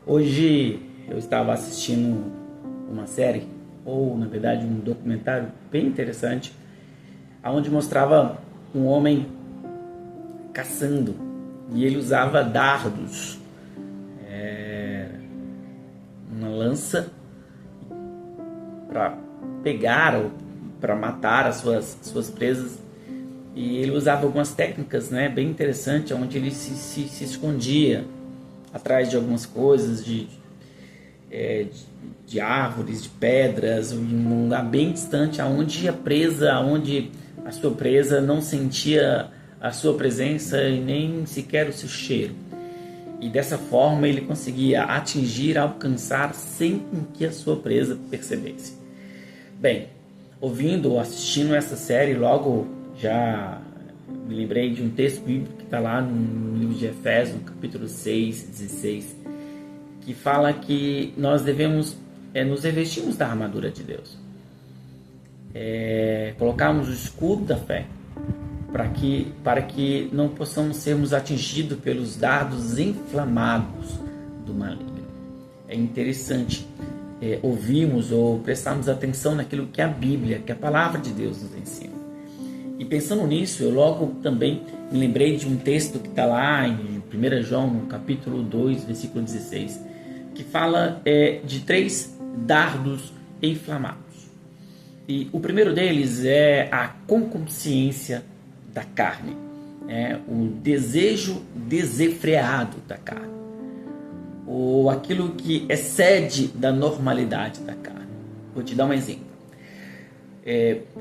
Hoje eu estava assistindo uma série, ou na verdade um documentário bem interessante, onde mostrava um homem caçando e ele usava dardos, uma lança para pegar ou para matar as suas presas. E ele usava algumas técnicas, né, bem interessantes, onde ele se escondia atrás de algumas coisas, de árvores, de pedras, em um lugar bem distante, onde a sua presa não sentia a sua presença e nem sequer o seu cheiro. E dessa forma ele conseguia atingir, alcançar sem que a sua presa percebesse. Bem, ouvindo ou assistindo essa série, logo já me lembrei de um texto bíblico que está lá no livro de Efésios, no capítulo 6, 16, que fala que nós devemos nos revestirmos da armadura de Deus, colocarmos o escudo da fé, para que não possamos sermos atingidos pelos dardos inflamados do maligno. É interessante ouvirmos ou prestarmos atenção naquilo que a Bíblia, que a palavra de Deus nos ensina. E pensando nisso, eu logo também me lembrei de um texto que está lá em 1 João, no capítulo 2, versículo 16, que fala de 3 dardos inflamados. E o primeiro deles é a concupiscência da carne, o desejo desenfreado da carne, ou aquilo que excede da normalidade da carne. Vou te dar um exemplo.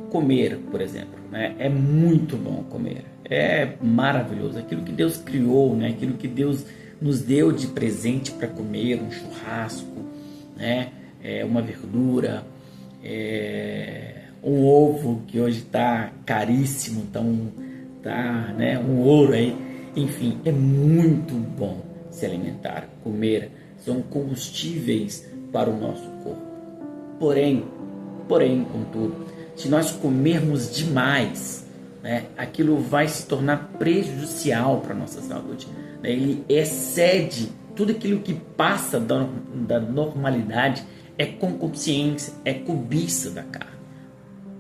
Comer, por exemplo, é muito bom comer, é maravilhoso, aquilo que Deus criou, aquilo que Deus nos deu de presente para comer, um churrasco, uma verdura, um ovo que hoje está caríssimo, um ouro aí, enfim, é muito bom se alimentar, comer, são combustíveis para o nosso corpo. Porém, contudo, se nós comermos demais, aquilo vai se tornar prejudicial para a nossa saúde. Ele excede tudo aquilo que passa da normalidade, é concupiscência, é cobiça da carne,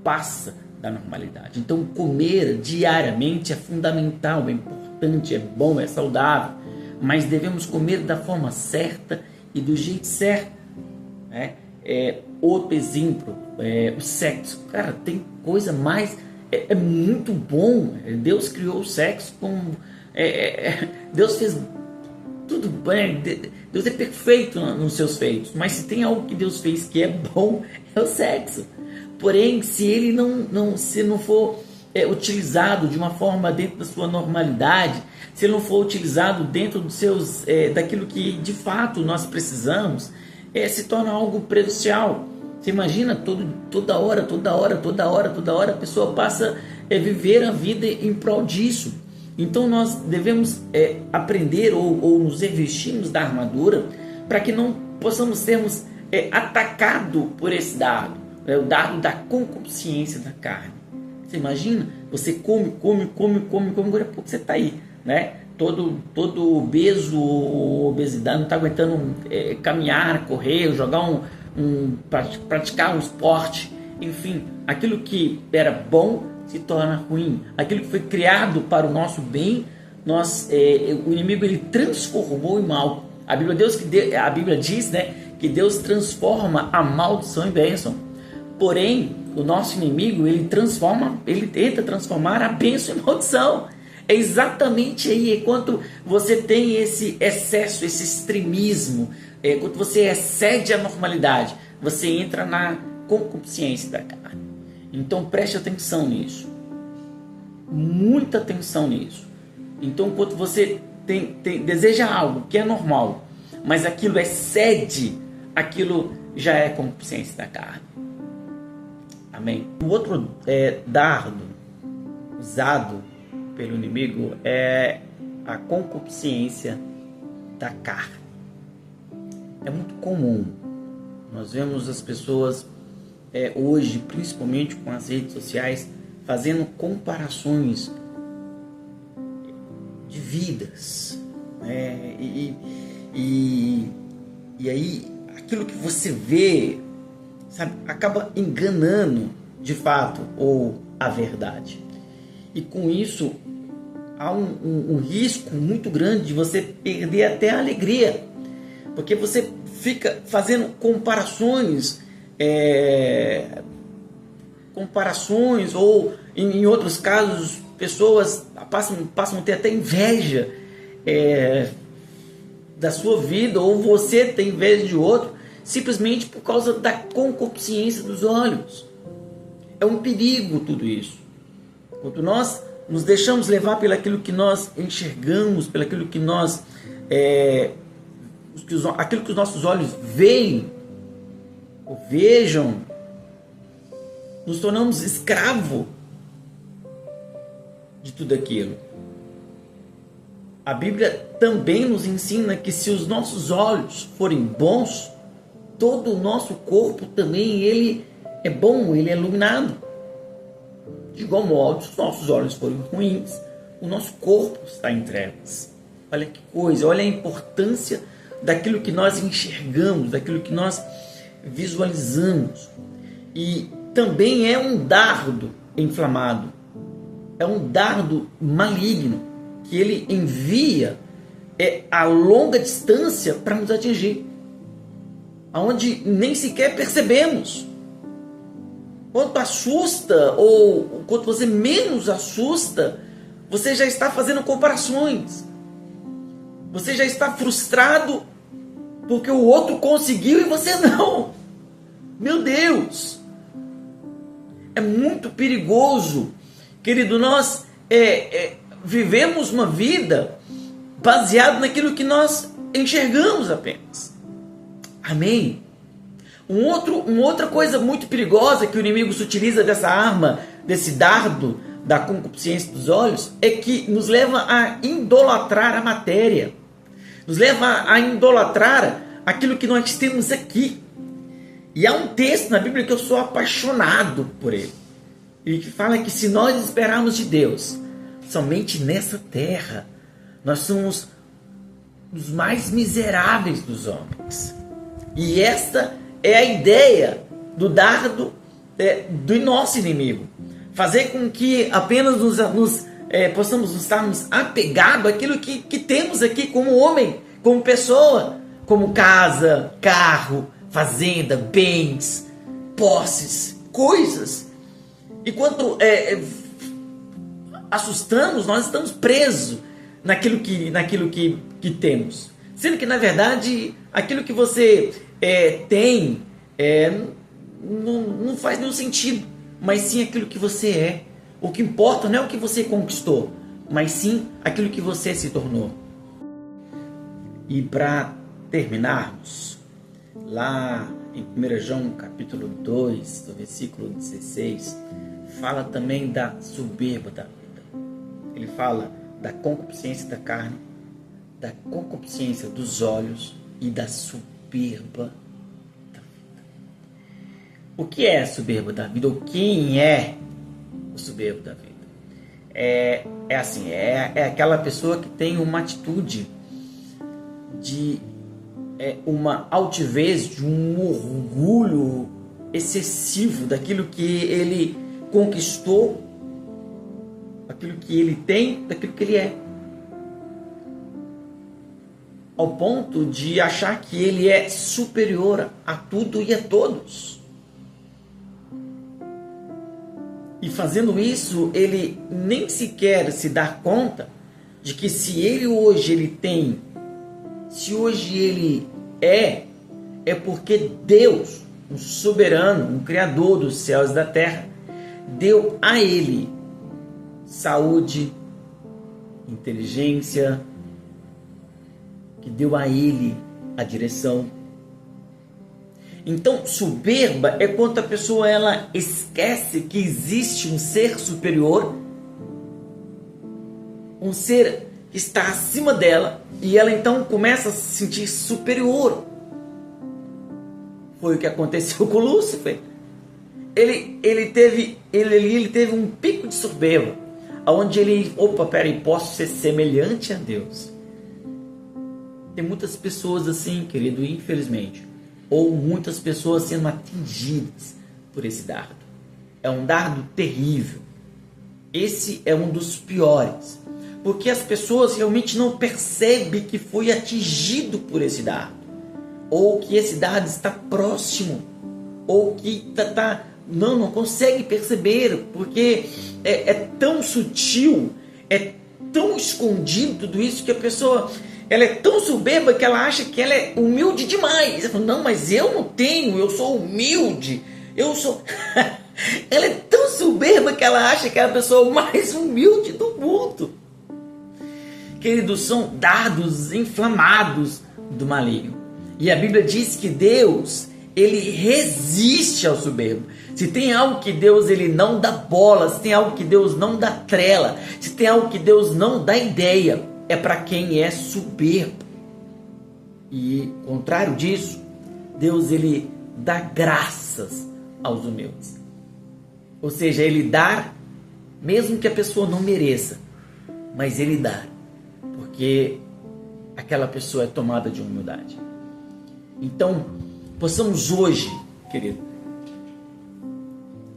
passa da normalidade. Então, comer diariamente é fundamental, é importante, é bom, é saudável, mas devemos comer da forma certa e do jeito certo. Outro exemplo, o sexo. Cara, tem coisa mais... É muito bom. Deus criou o sexo como... Deus fez tudo bem. Deus é perfeito nos seus feitos. Mas se tem algo que Deus fez que é bom, é o sexo. Porém, se ele não for utilizado de uma forma dentro da sua normalidade, se ele não for utilizado dentro dos seus, daquilo que de fato nós precisamos, se torna algo prejudicial. Você imagina toda hora a pessoa passa a viver a vida em prol disso. Então nós devemos aprender ou nos revestirmos da armadura para que não possamos sermos atacados por esse dardo, o dardo da concupiscência da carne. Você imagina? Você come, agora pouco você está aí, todo obeso ou obesidade, não está aguentando caminhar, correr, jogar praticar um esporte, enfim, aquilo que era bom se torna ruim, aquilo que foi criado para o nosso bem, o inimigo ele transformou em mal. A Bíblia diz, que Deus transforma a maldição em bênção. Porém, o nosso inimigo ele tenta transformar a bênção em maldição. É exatamente aí, quando você tem esse excesso, esse extremismo, quando você excede a normalidade, você entra na concupiscência da carne. Então preste atenção nisso, muita atenção nisso. Então quando você deseja algo que é normal, mas aquilo excede, aquilo já é concupiscência da carne. Amém? O outro dardo usado pelo inimigo é a concupiscência da carne. É muito comum, nós vemos as pessoas hoje, principalmente com as redes sociais, fazendo comparações de vidas, e E aí, aquilo que você vê, sabe, acaba enganando de fato ou a verdade. E com isso, há um risco muito grande de você perder até a alegria. Porque você fica fazendo comparações, ou em outros casos, pessoas passam a ter até inveja da sua vida, ou você tem inveja de outro, simplesmente por causa da concupiscência dos olhos. É um perigo tudo isso. Quando nós nos deixamos levar pelaquilo que nós enxergamos, pelaquilo que nós aquilo que os nossos olhos veem ou vejam, nos tornamos escravo de tudo aquilo. A Bíblia também nos ensina que se os nossos olhos forem bons, todo o nosso corpo também ele é bom, ele é iluminado. De igual modo, se os nossos olhos forem ruins, o nosso corpo está em trevas. Olha que coisa, olha a importância daquilo que nós enxergamos, daquilo que nós visualizamos. E também é um dardo inflamado, é um dardo maligno que ele envia a longa distância para nos atingir, aonde nem sequer percebemos. Quanto assusta, ou quanto você menos assusta, você já está fazendo comparações. Você já está frustrado porque o outro conseguiu e você não. Meu Deus! É muito perigoso. Querido, nós vivemos uma vida baseada naquilo que nós enxergamos apenas. Amém? Uma outra coisa muito perigosa que o inimigo se utiliza dessa arma, desse dardo da concupiscência dos olhos, é que nos leva a idolatrar a matéria, nos leva a idolatrar aquilo que nós temos aqui. E há um texto na Bíblia que eu sou apaixonado por ele, e que fala que se nós esperarmos de Deus somente nessa terra, nós somos os mais miseráveis dos homens. E esta é a ideia do dardo do nosso inimigo. Fazer com que apenas possamos estarmos apegados àquilo que temos aqui como homem, como pessoa, como casa, carro, fazenda, bens, posses, coisas. E quando assustamos, nós estamos presos naquilo que temos. Sendo que, na verdade, aquilo que você tem não faz nenhum sentido, mas sim aquilo que você é. O que importa não é o que você conquistou, mas sim aquilo que você se tornou. E para terminarmos, lá em 1 João capítulo 2, do versículo 16, fala também da soberba da vida. Ele fala da concupiscência da carne, da concupiscência dos olhos e da soberba da vida. O que é a soberba da vida? Ou quem é o soberbo da vida? É aquela pessoa que tem uma atitude de uma altivez, de um orgulho excessivo daquilo que ele conquistou, daquilo que ele tem, daquilo que ele é, ao ponto de achar que ele é superior a tudo e a todos. E fazendo isso, ele nem sequer se dá conta de que se hoje ele é porque Deus, um soberano, um criador dos céus e da terra, deu a ele saúde, inteligência, que deu a ele a direção. Então, soberba é quando a pessoa ela esquece que existe um ser superior, um ser que está acima dela, e ela então começa a se sentir superior. Foi o que aconteceu com Lúcifer. Ele teve um pico de soberba, onde ele, peraí, posso ser semelhante a Deus. Tem muitas pessoas assim, querido, infelizmente, ou muitas pessoas sendo atingidas por esse dardo. É um dardo terrível. Esse é um dos piores, porque as pessoas realmente não percebem que foi atingido por esse dardo, ou que esse dardo está próximo, ou que não consegue perceber, porque é tão sutil, é tão escondido tudo isso, que a pessoa ela é tão soberba que ela acha que ela é humilde demais. Ela fala, não, mas eu não tenho, eu sou humilde, eu sou... Ela é tão soberba que ela acha que é a pessoa mais humilde do mundo. Queridos, são dardos inflamados do maligno. E a Bíblia diz que Deus, ele resiste ao soberbo. Se tem algo que Deus ele não dá bola, se tem algo que Deus não dá trela, se tem algo que Deus não dá ideia, é para quem é soberbo. E contrário disso, Deus ele dá graças aos humildes. Ou seja, ele dá, mesmo que a pessoa não mereça, mas ele dá, porque aquela pessoa é tomada de humildade. Então, possamos hoje, querido,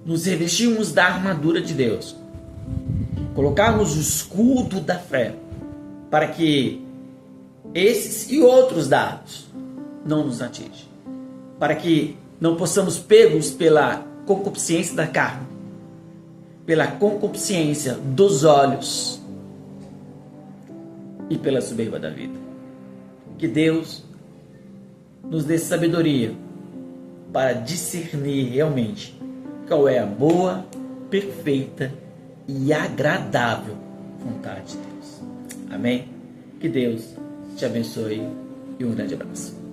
nos revestirmos da armadura de Deus, colocarmos o escudo da fé, para que esses e outros dardos não nos atinjam, para que não possamos pegos pela concupiscência da carne, pela concupiscência dos olhos e pela soberba da vida. Que Deus nos dê sabedoria para discernir realmente qual é a boa, perfeita e agradável vontade de Deus. Amém? Que Deus te abençoe e um grande abraço.